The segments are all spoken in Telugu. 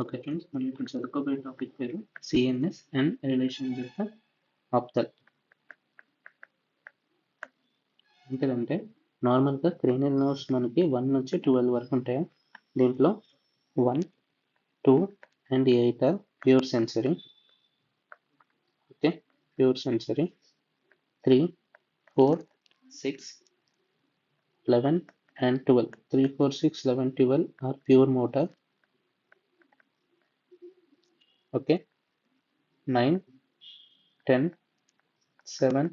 ఓకే ఫ్రెండ్స్, మనం ఇప్పుడు చదువుకోబోయే టాపిక్ పేరు సిఎన్ఎస్ అండ్ రిలేషన్ విత్ ఆప్థల్. ఏంటంటే నార్మల్గా క్రేనియల్ నర్వ్స్ మనకి 1 నుంచి 12 వరకు ఉంటాయి. దీంట్లో 1, 2 and 8 are pure sensory. Okay, pure sensory. 3, 4, 6, 11 and 12. 3, 4, 6, 11, 12 are pure motor. Okay, 9, 10, 7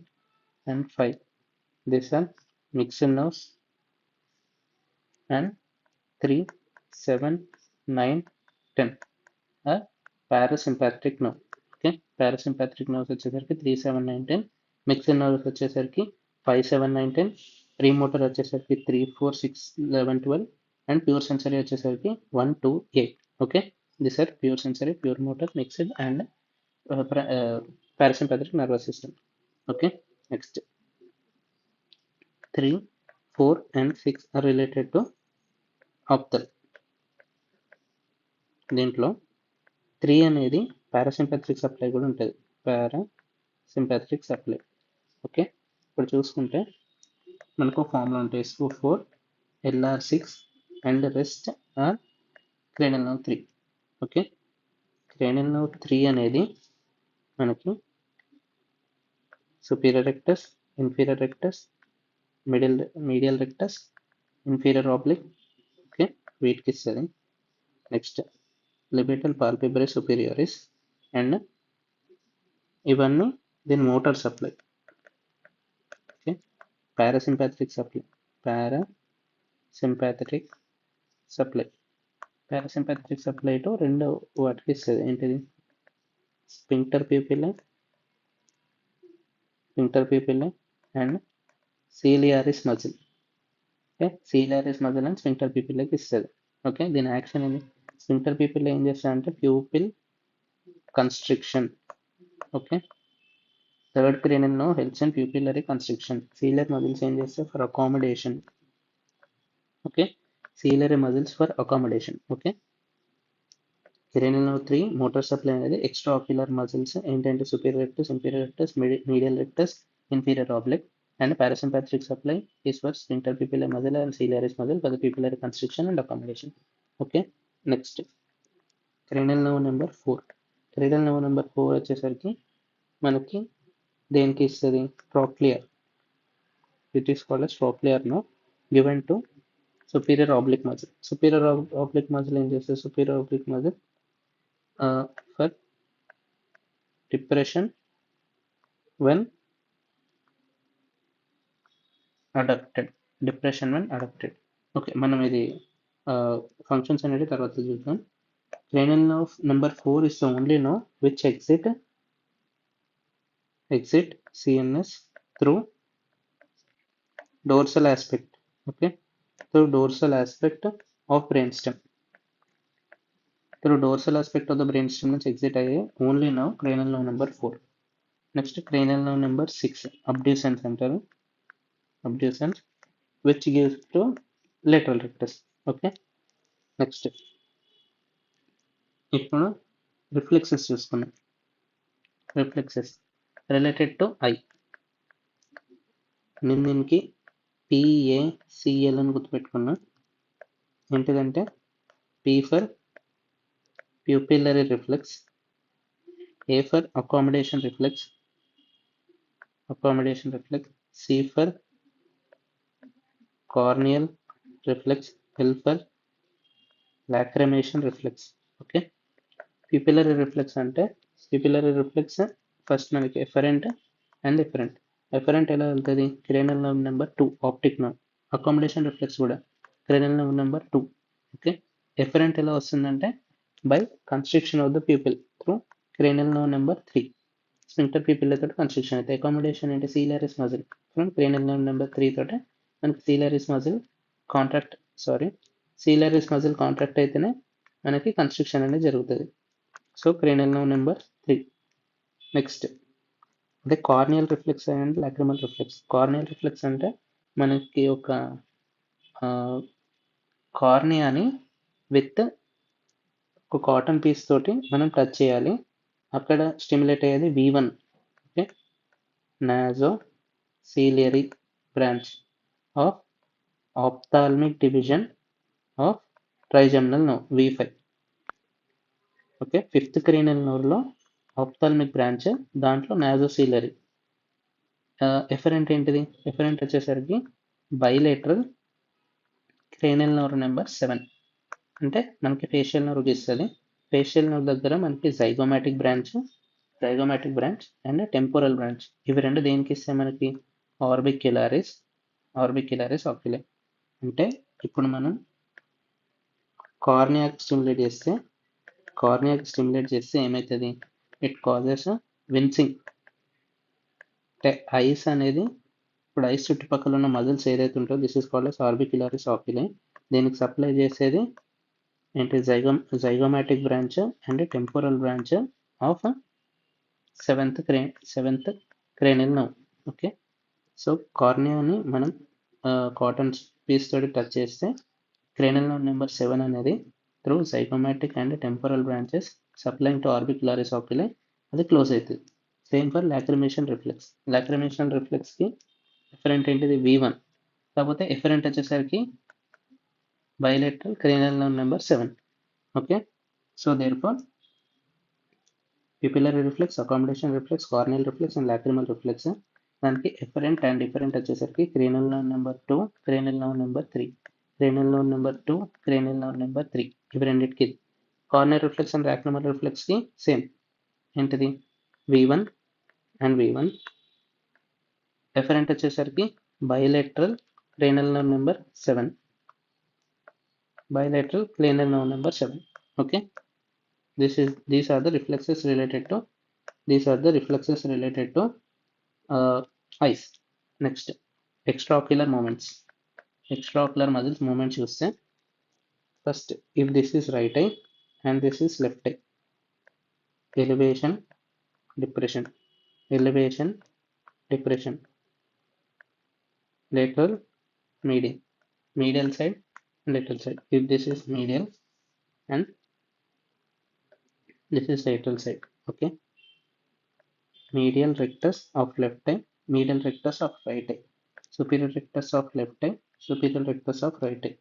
and 5. These are mixed nerves. And 3, 7, 9, 10 are parasympathetic nerve. Okay, parasympathetic nerves వచ్చేసరికి 3, 7, 9, 10. మిక్స్డ్ నర్వ్స్ వచ్చేసరికి 5, 7, 9, 10. ప్రీమోటర్ వచ్చేసరికి 3, 4, 6, 11, 12. అండ్ ప్యూర్ సెన్సరీ వచ్చేసరికి 1, 2, 8. Okay, this are pure sensory, pure motor, mixed and parasympathetic nervous system. Okay, next 3, 4 and 6 are related to ophthal. దీంట్లో 3 అనేది పారాసింపాథిక్ సప్లై కూడా ఉంటుంది. పారాసింపాథిక్ సప్లై. ఓకే, ఇప్పుడు చూసుకుంటే మనకు ఫార్ములా ఉంటాయి. SO4, LR6 and rest are cranial nerve 3. Okay, cranial nerve 3 అనేది మనకి superior rectus, inferior rectus, medial rectus, inferior oblique. Okay, వీటికి ఇస్తుంది. Next levator palpebrae superioris. And ఇవన్నీ దీని motor supply. Okay, parasympathetic supply, parasympathetic supply. Parasympathetic supply తో రెండు వాటికి ఇస్తుంది. ఏంటిది? Sphincter pupil and ciliaris muscle. Okay, ciliaris muscle and sphincter ప్యూపిల్కి ఇస్తుంది. ఓకే, దీని యాక్షన్ ఏంది? స్పింక్టర్ ప్యూపిల్ ఏం చేస్తారంటే pupil constriction. Okay, third cranial nerve helps in pupillary constriction. Ciliary muscles ఏం చేస్తాయి? For accommodation. Okay, ciliary muscles for accommodation. Okay, cranial nerve 3 motor supply అనేది ఎక్స్ట్రా ఆక్యులర్ మజిల్స్ ఏంటంటే superior rectus, inferior rectus, medial rectus, inferior oblique. And parasympathetic supply is for sphincter pupillary muscle and ciliaris muscle for the pupillary constriction and accommodation. Okay, next cranial nerve number 4. cranial nerve number 4 వచ్చేసరికి మనకి దేనికి ఇస్తుంది? Trochlear. It is called as trochlear nerve given to superior oblique muscle. superior oblique muscle ఏం చేస్తుంది? superior oblique muscle for depression when adducted. Okay, మనం ఇది ఫంక్షన్స్ అనేది తర్వాత చూద్దాం. cranial nerve number 4 is the only nerve which exit CNS through dorsal aspect. Okay, through dorsal aspect of brainstem. Through dorsal aspect of the brainstem నుంచి exit అయ్యే only nerve cranial nerve number 4. Next cranial nerve number 6 abducens అంటారు. abducens which gives to lateral rectus. Okay, next ఇప్పుడు రిఫ్లెక్సెస్ చూసుకున్నాం. Reflexes related to eye. నేను దీనికి PACL అని గుర్తుపెట్టుకున్నా. ఏంటిదంటే P for pupillary reflex, A for accommodation reflex, C for corneal reflex, L for lacrimation reflex. Okay, pupillary reflex అంటే ప్యూపిల్లరీ రిఫ్లెక్స్ ఫస్ట్ మనకి ఎఫరెంట్ అండ్ ఎఫరెంట్. ఎఫరెంట్ ఎలా వెళ్తుంది? Cranial nerve number 2 optic nerve. Accommodation reflex కూడా cranial nerve number 2. Okay, efferent ఎలా వస్తుందంటే by constriction of the pupil through cranial nerve number 3. Sphincter pupil తోటి కన్స్ట్రిక్షన్ అయితే అకామిడేషన్ అంటే ciliaris muscle from cranial nerve number 3 తోటి మనకి సీలియారిస్ మజిల్ కాంట్రాక్ట్ అయితేనే మనకి కన్స్ట్రిక్షన్ అనేది జరుగుతుంది. So cranial nerve number 3. Next అంటే corneal reflex and lacrimal reflex. Corneal reflex అంటే మనకి ఒక కార్నియాని విత్ ఒక కాటన్ పీస్ తోటి మనం టచ్ చేయాలి. అక్కడ స్టిమ్యులేట్ అయ్యేది V1. Okay, naso ciliary branch of ophthalmic division of trigeminal nerve V5. Okay, fifth cranial నర్వ్లో ఆప్థాల్మిక్ బ్రాంచ్, దాంట్లో నాజోసీలరీ. ఎఫరెంట్ ఏంటిది? ఎఫరెంట్ వచ్చేసరికి బైలేటరల్ క్రేనియల్ నర్వ్ నెంబర్ 7. అంటే మనకి ఫేషియల్ నర్వ్ ఇస్తుంది. ఫేషియల్ నర్వ్ దగ్గర మనకి zygomatic branch and temporal branch. ఇవి రెండు దేనికి ఇస్తాయి మనకి? Orbicularis oculi. అంటే ఇప్పుడు మనం కార్నియాకి స్టిమ్యులేట్ చేస్తే ఏమవుతుంది? It causes wincing. అంటే ఐస్ అనేది, ఇప్పుడు ఐస్ చుట్టుపక్కల ఉన్న మజిల్స్ ఏదైతే ఉంటుందో this is called as orbicularis oculi. దీనికి సప్లై చేసేది ఏంటి? Zygomatic branch and temporal branch of seventh cranial nerve. Okay, so కార్నియాని మనం కాటన్ పీస్ తోటి టచ్ చేస్తే క్రేనియల్ నర్వ్ నెంబర్ 7 అనేది through zygomatic and temporal branches supplying to orbicularis oculi అది క్లోజ్ అవుతుంది. సేమ్ ఫర్ లాక్రిమేషన్ రిఫ్లెక్స్కి ఎఫరెంట్ ఏంటిది? V1. కాకపోతే ఎఫరెంట్ వచ్చేసరికి bilateral cranial nerve number 7. Okay, so therefore pupillary reflex, accommodation reflex, corneal reflex and lacrimal reflex. దానికి ఎఫరెంట్ అండ్ డిఫరెంట్ వచ్చేసరికి cranial nerve number 2, cranial nerve number 3, cranial nerve number 2, cranial nerve number 3. ఇవి రెండింటికి. కార్నియల్ రిఫ్లెక్స్ అండ్ లాక్రిమల్ రిఫ్లెక్స్కి సేమ్ ఏంటిది? V1 and V1. ఎఫరెంట్ వచ్చేసరికి bilateral cranial nerve number 7. Okay, these are the reflexes related to eyes. Next, extraocular movements. Extraocular muscles movements చూస్తే first, if this is right eye and this is left eye, elevation, depression, lateral, medial side, lateral side. If this is medial and this is lateral side. Okay, medial rectus of left eye, medial rectus of right eye, superior rectus of left eye, superior rectus of right eye,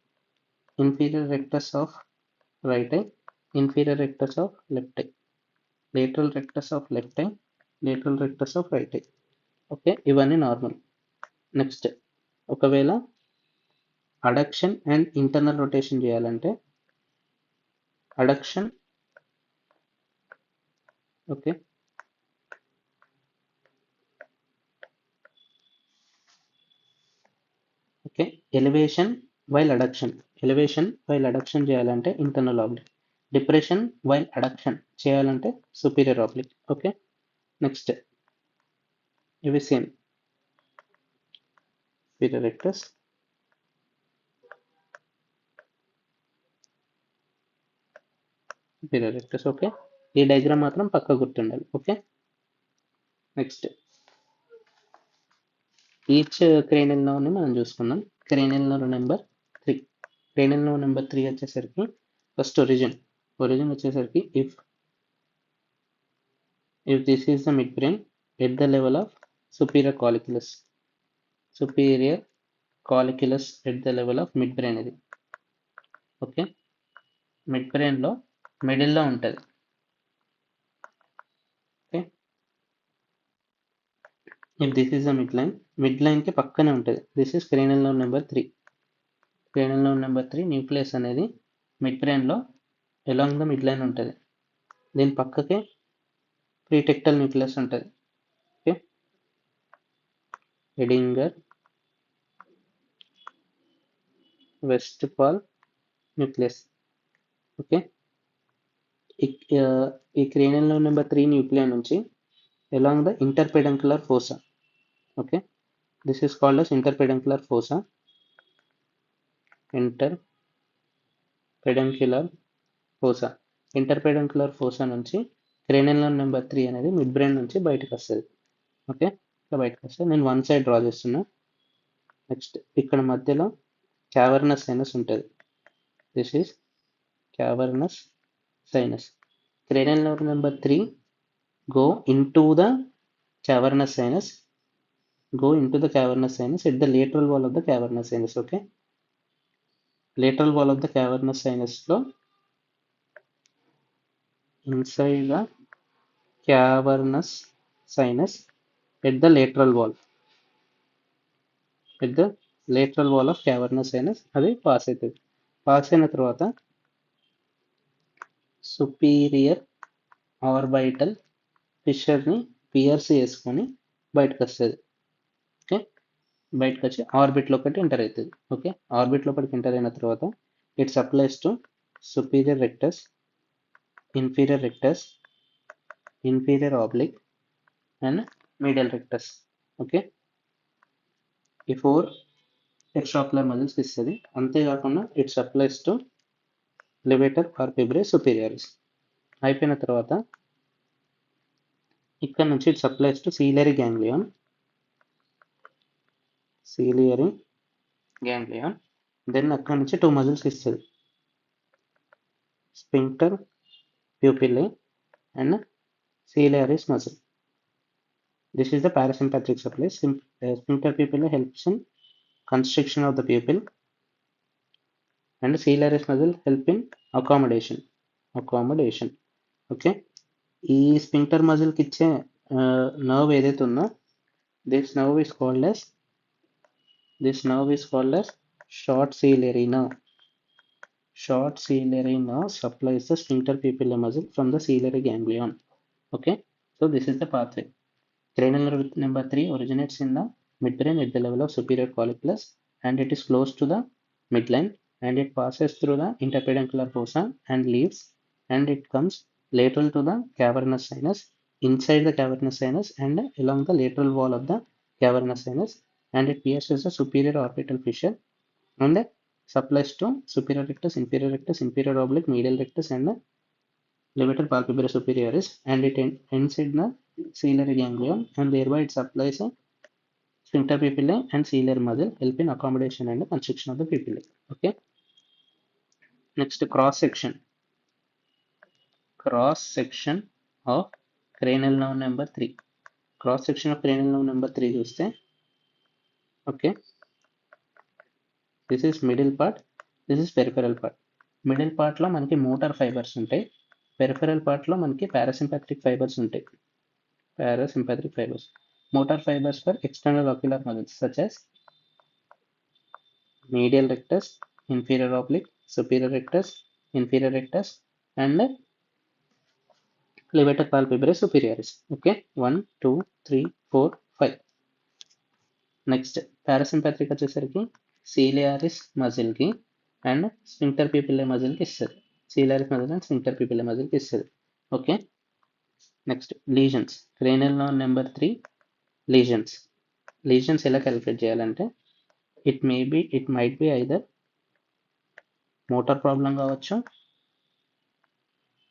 inferior rectus of right eye, inferior rectus of left eye, lateral rectus of left eye, lateral rectus of right eye. Okay, ఇవన్నీ నార్మల్. నెక్స్ట్, ఒకవేళ అడక్షన్ అండ్ ఇంటర్నల్ రొటేషన్ చేయాలంటే adduction, okay, elevation while adduction చేయాలంటే internal oblique, depression while adduction చేయాలంటే సుపీరియర్ ఆబ్లిక్. ఓకే, నెక్స్ట్ ఇవి సేమ్, superior rectus, ఓకే. ఈ డయాగ్రామ్ మాత్రం పక్క గుర్తుండాలి. ఓకే, నెక్స్ట్ ఈచ్ క్రేనియల్ నర్వ్ని మనం చూసుకుందాం. క్రేనియల్ నర్వ్ నెంబర్ 3 వచ్చేసరికి ఫస్ట్ ఒరిజిన్ వచ్చేసరికి if this is the mid brain at the level of superior colliculus at the level of mid brain. ఇది ఓకే, మిడ్ బ్రెయిన్లో మిడిల్లో ఉంటుంది. Okay, if this is the mid లైన్కి పక్కనే ఉంటుంది. This is cranial nerve number 3. Nucleus అనేది మిడ్ బ్రెయిన్లో అలాంగ్ ద మిడ్ లైన్ ఉంటుంది. దీని పక్కకే ప్రీటెక్టల్ న్యూక్లియస్ ఉంటుంది. Okay, Edinger Westphal nucleus. Okay, ఈ క్రేనియల్ నర్వ్ నెంబర్ 3 న్యూక్లియస్ నుంచి along the interpeduncular fossa. Okay, this is called as interpeduncular fossa. Interpeduncular fossa నుంచి క్రేనియల్ నర్వ్ నెంబర్ 3 అనేది మిడ్ బ్రెయిన్ నుంచి బయటకు వస్తుంది. ఓకే, బయటకు వస్తుంది. నేను వన్ సైడ్ డ్రా చేస్తున్నా. నెక్స్ట్ ఇక్కడ మధ్యలో క్యావర్నస్ సైనస్ ఉంటుంది. This is cavernous sinus. Cranial nerve number 3 go into the cavernous sinus, at the lateral wall of the cavernous sinus. Okay, lateral wall of the cavernous sinus లో inside the cavernous sinus at the lateral wall, of cavernous sinus అది పాస్ అవుతుంది. పాస్ అయిన తర్వాత superior orbital fissure ని పియర్స్ చేసుకొని బయటకు వస్తుంది. ఓకే, బయటకు వచ్చి ఆర్బిట్ లోపలికి ఎంటర్ అవుతుంది. ఓకే, ఆర్బిట్ లోపలికి ఎంటర్ అయిన తర్వాత it supplies to superior rectus, inferior rectus, inferior oblique and medial rectus. Okay, ఈ 4 extraocular muscles ఇస్తుంది. అంతేకాకుండా it supplies to levator palpebrae superioris. అయిపోయిన తర్వాత ఇక్కడ నుంచి it supplies to ciliary ganglion, then అక్కడ నుంచి 2 మజిల్స్ ఇస్తుంది, sphincter pupillae and ciliaris muscle. This is the parasympathetic supply. Sphincter pupillae helps in constriction of the pupil and ciliaris muscle help in accommodation. Okay, ఈ స్పింక్టర్ మజిల్ కి ఇచ్చే నర్వ్ ఏదైతే ఉందో this nerve is called as short ciliary nerve. Short ciliary nerve supplies the sphincter pupillae muscle from the ciliary ganglion. Okay, so this is the pathway. Cranial nerve number 3 originates in the midbrain at the level of superior colliculus and it is close to the midline and it passes through the interpeduncular fossa and leaves and it comes lateral to the cavernous sinus, inside the cavernous sinus and along the lateral wall of the cavernous sinus, and it pierces the superior orbital fissure and supplies to superior rectus, inferior oblique, medial rectus and the levator palpebrae superioris, and it ends in the ciliary ganglion and thereby it supplies a sphincter pupillae and ciliary muscle help in accommodation and constriction of the pupillae. Okay, next cross section of cranial nerve number 3. Cross section of cranial nerve number 3 చూస్తే okay, this is middle part, this is peripheral part. Middle పార్ట్లో మనకి మోటార్ ఫైబర్స్ ఉంటాయి, పెరిఫెరల్ పార్ట్లో మనకి పారాసింపాథెటిక్ ఫైబర్స్ ఉంటాయి. Motor fibers for external ocular muscles such as medial rectus, inferior oblique, superior rectus, inferior rectus and levator palpebrae superioris. Okay, 1, 2, 3, 4, 5. Next పారాసింపాథిక్ వచ్చేసరికి ciliaris muscle కి అండ్ sphincter pupillae muscle కి ఇస్తుంది. ciliaris muscle and sphincter pupillae muscle కి ఇస్తుంది. Okay, next lesions. Cranial nerve number 3 lesions ఎలా క్యాలిక్యులేట్ చేయాలంటే it might be either motor problem కావచ్చు,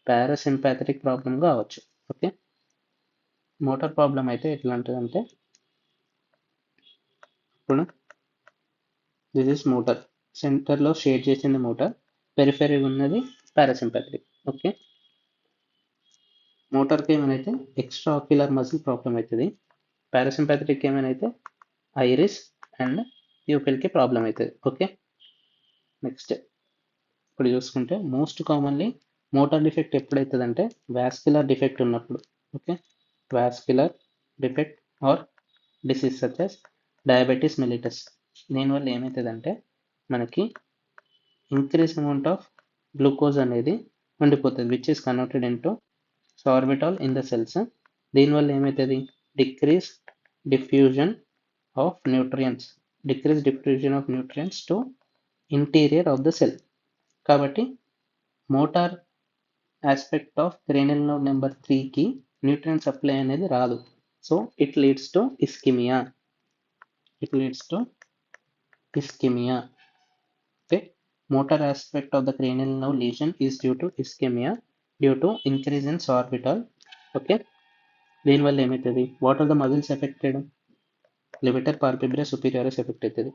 పారాసింపాథెటిక్ ప్రాబ్లం కావచ్చు. ఓకే, మోటార్ ప్రాబ్లం అయితే ఎట్లా ఉంటుందంటే ఇప్పుడు దిస్ ఇస్ మోటార్, సెంటర్లో షేడ్ చేసింది మోటార్, పెరిఫెరీ ఉన్నది పారాసింపాథెటిక్. ఓకే, మోటార్కి ఏమైనా ఎక్స్ట్రా ఆక్యులర్ మజిల్ ప్రాబ్లం అవుతుంది, పారాసింపాథెటిక్ ఏమైనా ఐరిస్ అండ్ ప్యూపిల్కి ప్రాబ్లం అవుతుంది. ఓకే, నెక్స్ట్ ఇప్పుడు చూసుకుంటే మోస్ట్ కామన్లీ మోటార్ డిఫెక్ట్ ఎప్పుడైతుందంటే వాస్క్యులర్ డిఫెక్ట్ ఉన్నప్పుడు. Okay, vascular defect or disease such as diabetes mellitus. దీనివల్ల ఏమవుతుందంటే మనకి ఇంక్రీజ్ అమౌంట్ ఆఫ్ గ్లూకోజ్ అనేది ఉండిపోతుంది which is converted into sorbitol in the cells. దీనివల్ల ఏమవుతుంది decrease diffusion of nutrients to interior of the cell. కాబట్టి motor aspect of cranial nerve number 3కి న్యూట్రియం సప్లై అనేది రాదు. So it leads to ischaemia. Okay, motor aspect of the cranial nerve lesion is due to ischemia due to increase in sorbitol. Okay, దీనివల్ల ఏమవుతుంది, what are the muscles affected, levator palpebrae superioris affect అవుతుంది,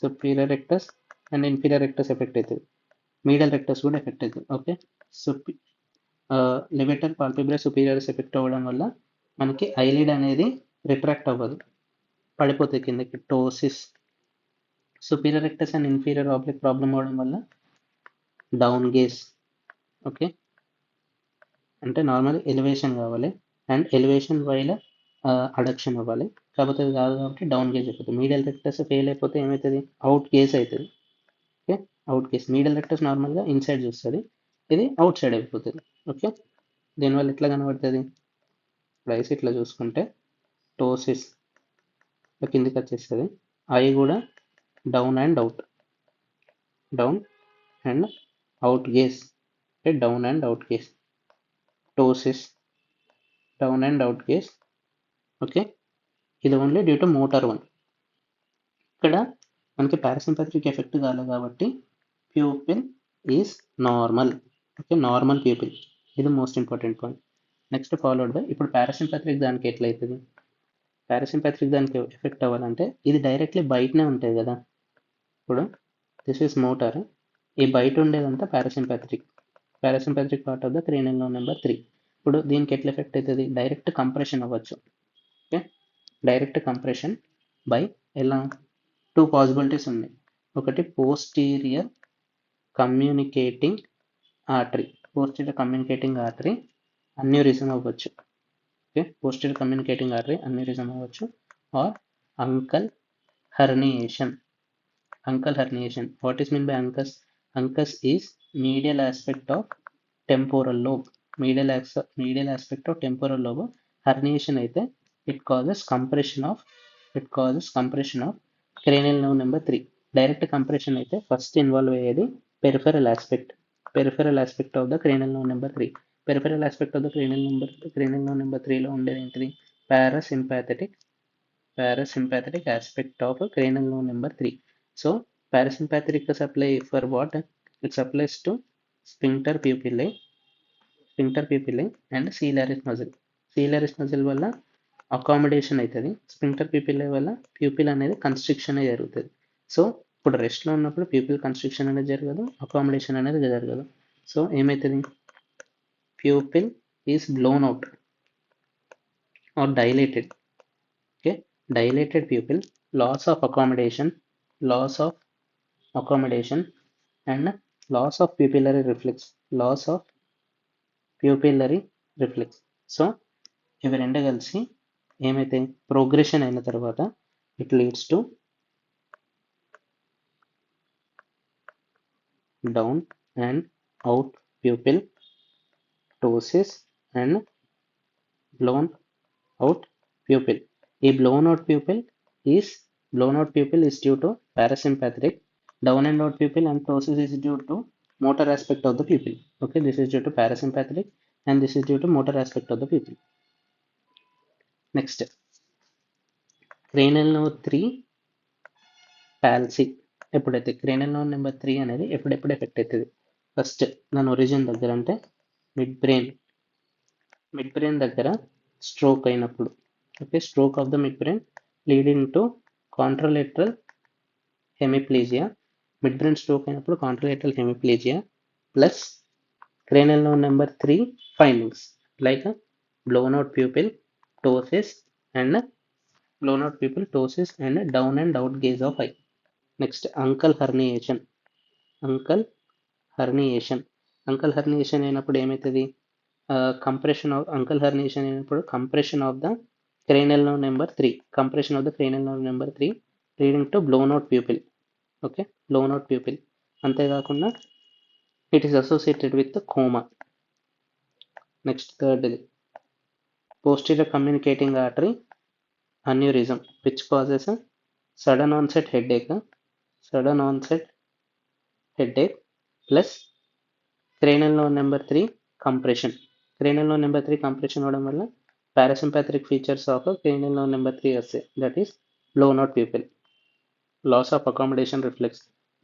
superior rectus and inferior rectus affect అవుతుంది, medial rectus కూడా ఎఫెక్ట్ అవుతుంది. Okay, levator palpebrae superioris affect అవ్వడం వల్ల మనకి ఐలిడ్ అనేది రిట్రాక్ట్ అవ్వదు, పడిపోతుంది కిందకి. Ptosis, superior rectus and inferior oblique problem అవడం వల్ల డౌన్ గేజ్. ఓకే, అంటే నార్మల్ ఎలివేషన్ కావాలి అండ్ ఎలివేషన్ వైల అడక్షన్ అవ్వాలి, కాకపోతే అది కాదు కాబట్టి డౌన్ గేజ్ అయిపోతుంది. మీడియల్ రెక్టస్ ఫెయిల్ అయిపోతే ఏమవుతుంది, అవుట్ గేజ్ అవుతుంది. Okay, out gaze. Medial rectus నార్మల్గా ఇన్సైడ్ చూస్తుంది, ఇది అవుట్ సైడ్ అయిపోతుంది. ఓకే, దీనివల్ల ఎట్లా కనబడుతుంది, రైస్ ఇట్లా చూసుకుంటే టోసిస్ కిందికి వచ్చేస్తుంది, ఐ కూడా down and out, down and out gaze, అంటే down and out gaze, ptosis down and out gaze. Okay, ఇది only due to motor one. ఇక్కడ మనకి పారాసింపథటిక్ ఎఫెక్ట్ కాలేదు కాబట్టి pupil is normal. Okay, normal pupil, ఇది most important point. Next followed by, ఇప్పుడు పారాసింపథటిక్ దానికి ఎట్లయితుంది, పారాసింపథటిక్ దానికి ఎఫెక్ట్ అవ్వాలంటే ఇది డైరెక్ట్లీ బయటనే ఉంటుంది కదా. ఇప్పుడు దిస్ ఈస్ మోటార్, ఈ బయట ఉండేదంతా parasympathetic, parasympathetic part of the cranial nerve number 3. ఇప్పుడు దీనికి ఎట్లా ఎఫెక్ట్ అవుతుంది, డైరెక్ట్ కంప్రెషన్ అవ్వచ్చు. ఓకే, డైరెక్ట్ కంప్రెషన్ బై ఎలా, టూ పాసిబిలిటీస్ ఉన్నాయి. ఒకటి posterior communicating artery, posterior communicating artery aneurysm అవ్వచ్చు. Okay, posterior communicating artery aneurysm అవ్వచ్చు, or uncal herniation. Uncal herniation. What is meant by uncus? Uncus is medial aspect of temporal lobe. Medial aspect of temporal lobe. Herniation అయితే it causes compression of cranial nerve number 3. Direct compression అయితే first involve అయ్యేది peripheral aspect of the cranial nerve number 3. Peripheral aspect of the cranial nerve number 3 లో ఉండేది ఏంటిది, parasympathetic aspect of cranial nerve number 3. So parasympathetic supply for what? It supplies to sphincter pupillae and ciliaris muscle. Ciliaris muscle వల్ల అకామిడేషన్ అవుతుంది, స్పింక్టర్ ప్యూపిల్ వల్ల ప్యూపిల్ అనేది కన్స్ట్రిక్షన్ జరుగుతుంది. సో ఇప్పుడు రెస్ట్లో ఉన్నప్పుడు ప్యూపిల్ కన్స్ట్రిక్షన్ అనేది జరగదు, అకామిడేషన్ అనేది జరగదు. సో ఏమవుతుంది, pupil is blown out or dilated. Okay, dilated pupil, loss of accommodation and loss of pupillary reflex. So ఇవి రెండు కలిసి ఏమైతే ప్రోగ్రెషన్ అయిన తర్వాత it leads to down and out pupil, ptosis and blown out pupil. ఈ blown out pupil is due to parasympathetic, down and out pupil and ptosis is due to motor aspect of the pupil. Okay, this is due to parasympathetic and this is due to motor aspect of the pupil. Next, cranial nerve 3 palsy. ఎప్పుడైతే క్రేనియల్ నర్వ్ నెంబర్ 3 అనేది ఎప్పుడెప్పుడు ఎఫెక్ట్ అవుతుంది, ఫస్ట్ దాని ఒరిజిన్ దగ్గర అంటే మిడ్ బ్రెయిన్ దగ్గర స్ట్రోక్ అయినప్పుడు. Okay, stroke of the mid brain leading to contralateral hemiplegia. Mid brain stroke అయినప్పుడు contralateral hemiplegia plus cranial nerve number 3 findings like blown out pupil, ptosis and down and out gaze of eye. Next, uncal herniation. Uncal herniation అయినప్పుడు ఏమవుతుంది, కంప్రెషన్ ఆఫ్ అంకల్ హెర్నియేషన్ అయినప్పుడు compression of the cranial nerve number 3, leading to blown out pupil. Okay, blown out pupil. అంతేకాకుండా it is associated with the coma. Next, third, posterior communicating artery aneurysm, which causes a sudden onset headache plus cranial nerve number 3 compression. Cranial nerve number 3 compression అవడం వల్ల parasympathetic features of cranial nerve number 3 వస్తాయి, that is blown out pupil, loss of accommodation reflex,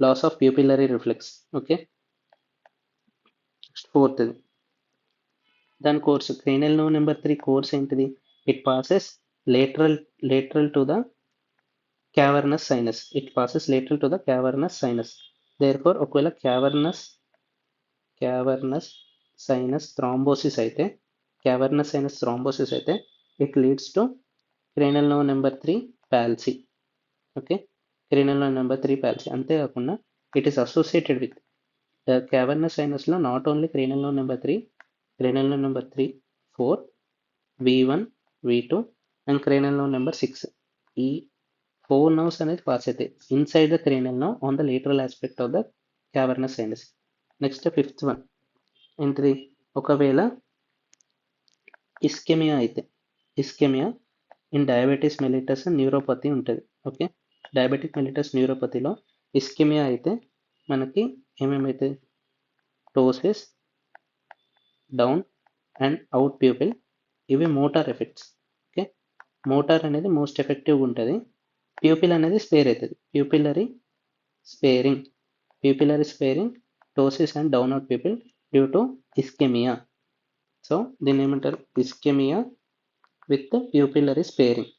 loss of pupillary reflex. Okay, fourth, దాని course cranial nerve number 3 course ఏంటిది, it passes lateral to the cavernous sinus. Therefore ఒకవేళ cavernous సైనస్ థ్రాంబోసిస్ అయితే, క్యావర్నస్ సైనస్ థ్రాంబోసిస్ అయితే it leads to cranial nerve number 3 palsy. Okay, cranial nerve number 3 palsy. అంతేకాకుండా it is associated with cavernous సైనస్లో not only cranial nerve number 3, cranial nerve number 3, 4, V1, V2 and cranial nerve number 6. ఈ 4 nerves అనేది పాస్ అవుతాయి inside the cranial nerve on the lateral aspect of the cavernous sinus. Next fifth one ఏంటిది? ఒకవేళ ఇస్కెమియా అయితే, ischaemia in diabetes mellitus neuropathy ఉంటుంది. ఓకే, డయాబెటిక్ మెలిటస్ న్యూరోపతిలో ఇస్కెమియా అయితే మనకి ఏమేమైతే ptosis, down and out pupil, ఇవి మోటార్ ఎఫెక్ట్స్. ఓకే, మోటార్ అనేది మోస్ట్ ఎఫెక్టివ్గా ఉంటుంది. ప్యూపిల్ అనేది స్పేర్ అవుతుంది. Pupillary sparing ptosis and down out pupil due to ischaemia. So దీన్ని ఏమంటారు? Ischaemia with ప్యూపిలరీ sparing.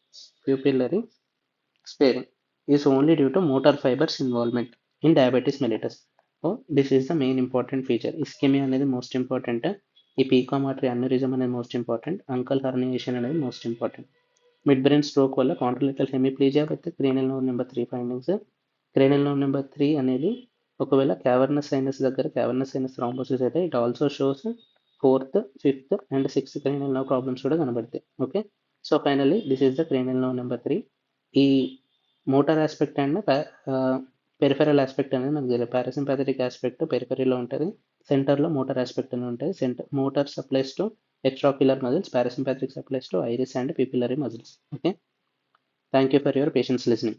Pupillary sparing is only due to motor fibres involvement in diabetes mellitus. So this is the main important feature. Ischaemia అనేది మోస్ట్ ఇంపార్టెంట్. ఈ పీకామ్ ఆర్టరీ అన్యూరిజం అనేది మోస్ట్ ఇంపార్టెంట్. అంకల్ హర్నియేషన్ అనేది most important. Mid brain stroke వల్ల contralateral hemiplegia with cranial nerve number 3 findings. Cranial nerve number 3 అనేది ఒకవేళ క్యావర్నస్ సైనస్ దగ్గర క్యావర్నస్ సైనస్ థ్రాంబోసిస్ అయితే it also shows 4th, 5th and 6th cranial nerve problems కూడా కనబడతాయి. Okay, so finally this is the cranial nerve number 3. ఈ motor aspect and peripheral aspect అనేది మనకు తెలియదు. పారాసింపాథెటిక్ ఆస్పెక్ట్ పెరిఫెరీలో ఉంటుంది, సెంటర్లో మోటార్ ఆస్పెక్ట్ అని ఉంటుంది. Motor supplies to extraocular muscles, parasympathetic supplies to iris and pupillary muscles. Okay, thank you for your patience listening.